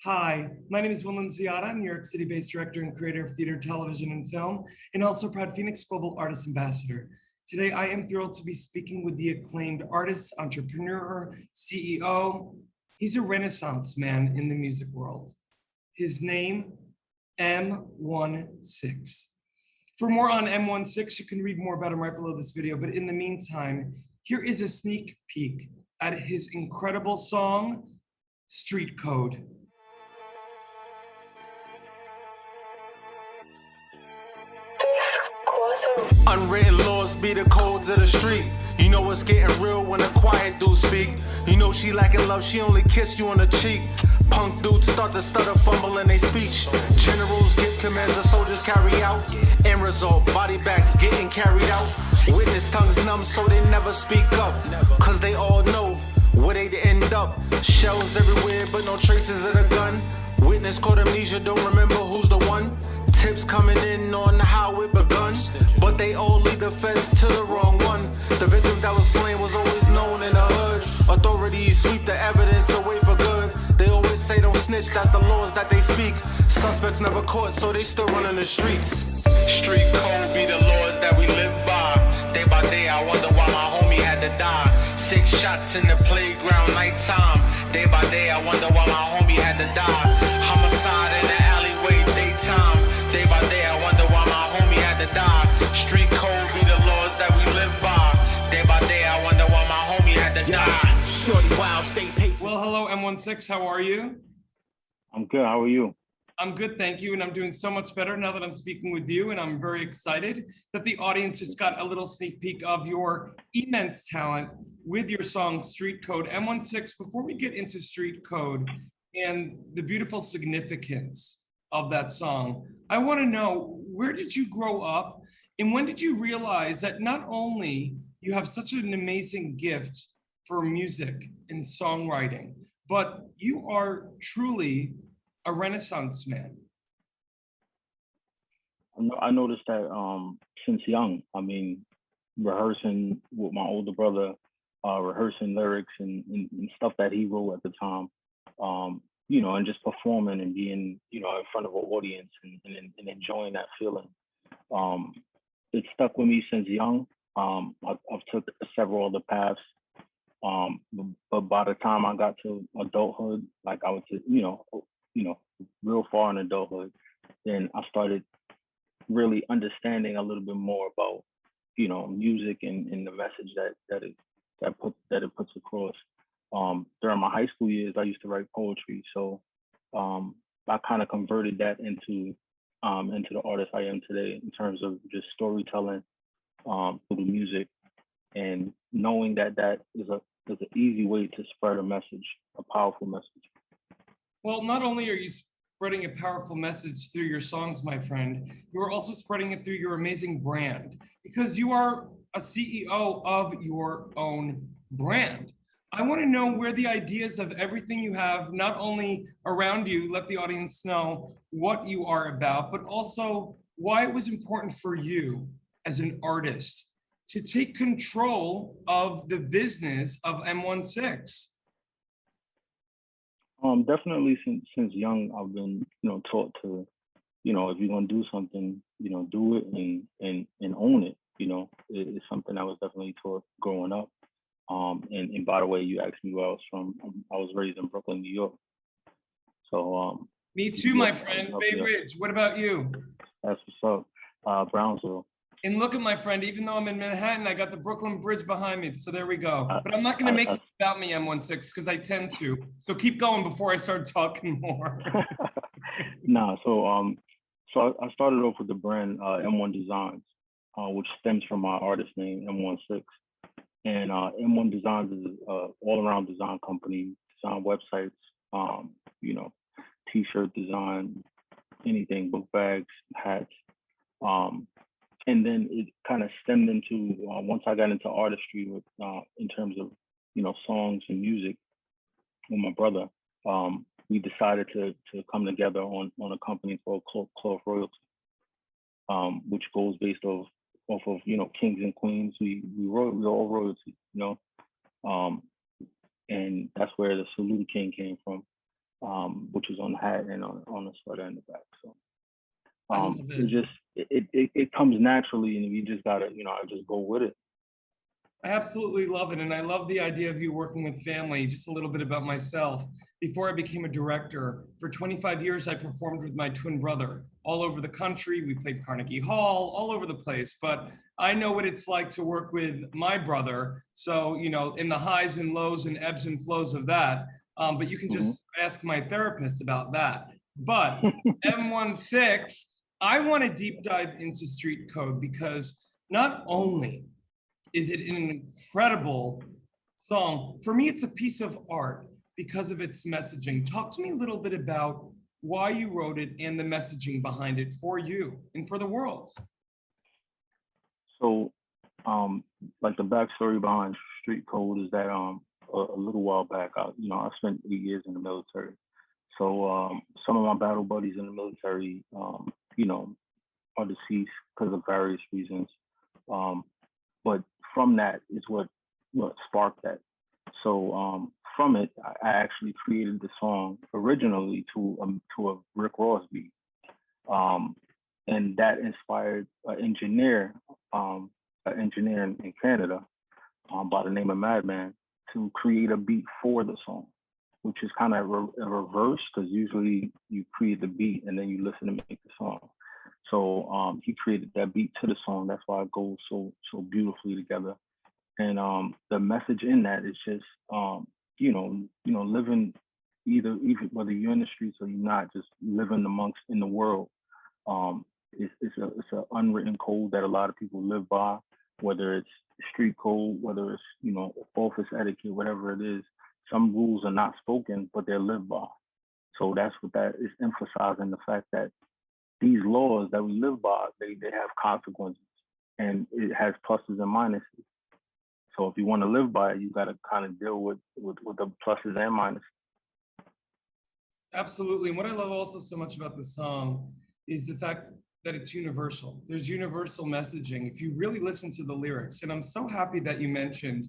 Hi, my name is Willem Ziada, New York City-based director and creator of theater, television, and film, and also proud FENIX Global Artist Ambassador. Today, I am thrilled to be speaking with the acclaimed artist, entrepreneur, CEO. He's a renaissance man in the music world. His name, M16. For more on M16, you can read more about him right below this video, but in the meantime, here is a sneak peek at his incredible song, Street Code. Unwritten laws be the codes of the street. You know what's getting real when a quiet dude speak. You know she lacking love, she only kiss you on the cheek. Punk dudes start to stutter, fumble in their speech. Generals give commands the soldiers carry out. End result, body bags getting carried out. Witness tongues numb so they never speak up. Cause they all know where they end up. Shells everywhere but no traces of the gun. Witness caught amnesia, don't remember who's the one. Tips coming in on how it begun, but they all lead the fence to the wrong one. The victim that was slain was always known in the hood. Authorities sweep the evidence away for good. They always say don't snitch, that's the laws that they speak. Suspects never caught, so they still running the streets. Street code be the laws that we live by. Day by day, I wonder why my homie had to die. 6 shots in the playground, nighttime. Day by day, I wonder why my homie had to die. Homicide in the alleyway, daytime. Day by day, I wonder why my homie had to die. Street code be the laws that we live by. Day by day, I wonder why my homie had to die. Shorty wild, stay patient. Well, hello, M16. How are you? I'm good. How are you? I'm good, thank you. And I'm doing so much better now that I'm speaking with you. And I'm very excited that the audience just got a little sneak peek of your immense talent with your song Street Code. M16, before we get into Street Code and the beautiful significance of that song, I want to know, where did you grow up? And when did you realize that not only you have such an amazing gift for music and songwriting, but you are truly a renaissance man? I noticed that since young, I mean, rehearsing with my older brother, rehearsing lyrics and stuff that he wrote at the time, you know, and just performing and being, you know, in front of an audience and enjoying that feeling. It stuck with me since young. I've took several other paths, but by the time I got to adulthood, like I was, you know, real far in adulthood, then I started really understanding a little bit more about, you know, music and the message that it puts across. During my high school years, I used to write poetry, so I kind of converted that into the artist I am today in terms of just storytelling through the music, and knowing that is an easy way to spread a message, a powerful message. Well, not only are you spreading a powerful message through your songs, my friend, you are also spreading it through your amazing brand, because you are a CEO of your own brand. I want to know where the ideas of everything you have, not only around you, let the audience know what you are about, but also why it was important for you as an artist to take control of the business of M16. Definitely since young, I've been, you know, taught to, you know, if you're gonna do something, you know, do it and own it. You know, it's something I was definitely taught growing up. And by the way, you asked me where I was from. I was raised in Brooklyn, New York. So Me too, my friend. Bay Ridge. What about you? That's what's up. Brownsville. And look at my friend, even though I'm in Manhattan, I got the Brooklyn Bridge behind me. So there we go. But I'm not going to make it about me, M16, because I tend to. So keep going before I start talking more. Nah, so I started off with the brand M1 Designs, which stems from my artist name, M16. And M1 Designs is an all-around design company, design websites, you know, t-shirt design, anything, book bags, hats. And then it kind of stemmed into, once I got into artistry with, in terms of, you know, songs and music with my brother, we decided to come together on a company called Cloth Royalty, which goes based off of, you know, kings and queens. We're all royalty, you know, and that's where the Salute King came from. which is on the hat and on the sweater in the back. So I love it it. just it comes naturally, and you just gotta, I just go with it. I absolutely love it. And I love the idea of you working with family. Just a little bit about myself. Before I became a director, for 25 years, I performed with my twin brother all over the country. We played Carnegie Hall, all over the place. But I know what it's like to work with my brother. So, in the highs and lows and ebbs and flows of that. But you can just ask my therapist about that. But M16, I want to deep dive into Street Code because not only is it an incredible song, for me, it's a piece of art because of its messaging. Talk to me a little bit about why you wrote it and the messaging behind it for you and for the world. So, like the backstory behind Street Code is that a little while back, I spent 8 years in the military. So some of my battle buddies in the military, are deceased because of various reasons. But from that is what sparked that. So from it, I actually created the song originally to a Rick Ross beat, and that inspired an engineer in Canada by the name of Madman to create a beat for the song, which is kind of a reverse, because usually you create the beat and then you listen to make the song. So he created that beat to the song. That's why it goes so beautifully together. And the message in that is just living either whether you're in the streets or you're not, just living in the world. It's an unwritten code that a lot of people live by, whether it's street code, whether it's office etiquette, whatever it is. Some rules are not spoken, but they're lived by. So that's what that is emphasizing, the fact that these laws that we live by, they have consequences, and it has pluses and minuses. So if you want to live by it, you got to kind of deal with the pluses and minuses. Absolutely. And what I love also so much about the song is the fact that it's universal. There's universal messaging. If you really listen to the lyrics, and I'm so happy that you mentioned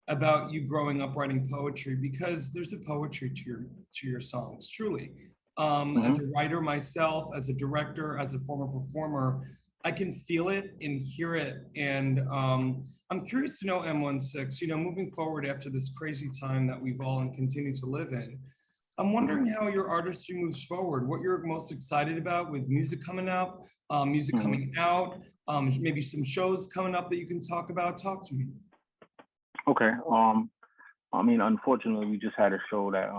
about you growing up writing poetry, because there's a poetry to your songs, truly. As a writer myself, as a director, as a former performer, I can feel it and hear it. And I'm curious to know, M16, moving forward after this crazy time that we've all and continue to live in, I'm wondering how your artistry moves forward, what you're most excited about with music coming out, coming out, maybe some shows coming up that you can talk about. Talk to me. Okay. Unfortunately, we just had a show that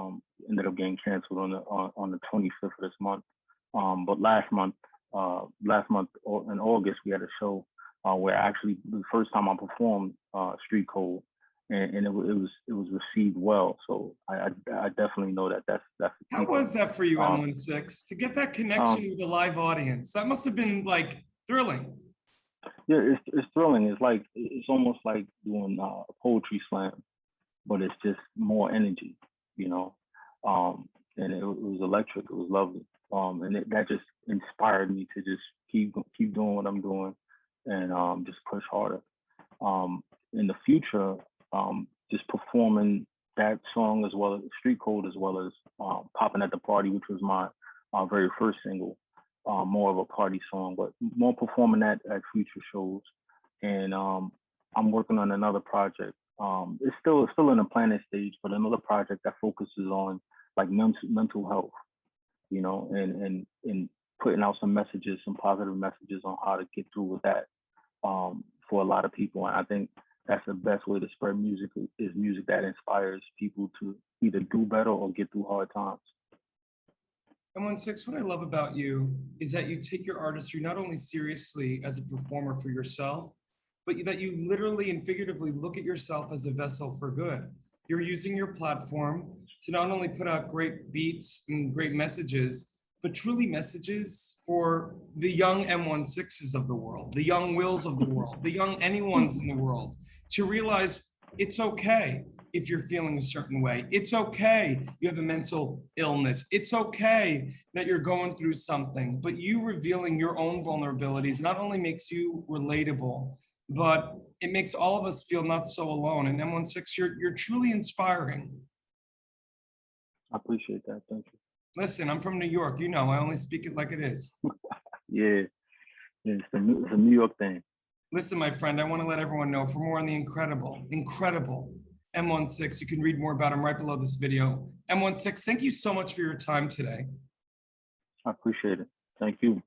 ended up getting canceled on the 25th of this month. But last month in August, we had a show where actually the first time I performed Street Code, and it was received well. So I definitely know that's. How was that for you, M16, to get that connection with a live audience? That must have been like thrilling. Yeah, it's thrilling. It's almost like doing a poetry slam, but it's just more energy, and it was electric. It was lovely, and that just inspired me to just keep doing what I'm doing, and just push harder. In the future, just performing that song as well as Street Code, as well as Popping at the Party, which was my very first single. More of a party song, but more performing at future shows. And I'm working on another project. It's still in the planning stage, but another project that focuses on like mental health, and putting out some messages, some positive messages on how to get through with that for a lot of people. And I think that's the best way to spread music, is music that inspires people to either do better or get through hard times. M16, what I love about you is that you take your artistry not only seriously as a performer for yourself, but that you literally and figuratively look at yourself as a vessel for good. You're using your platform to not only put out great beats and great messages, but truly messages for the young M16s of the world, the young Wills of the world, the young anyones in the world, to realize it's okay if you're feeling a certain way. It's okay you have a mental illness. It's okay that you're going through something, but you revealing your own vulnerabilities not only makes you relatable, but it makes all of us feel not so alone. And M16, you're truly inspiring. I appreciate that. Thank you. Listen, I'm from New York. You know, I only speak it like it is. Yeah, yeah, it's a New York thing. Listen, my friend, I want to let everyone know for more on the incredible M16, you can read more about him right below this video. M16, thank you so much for your time today. I appreciate it. Thank you.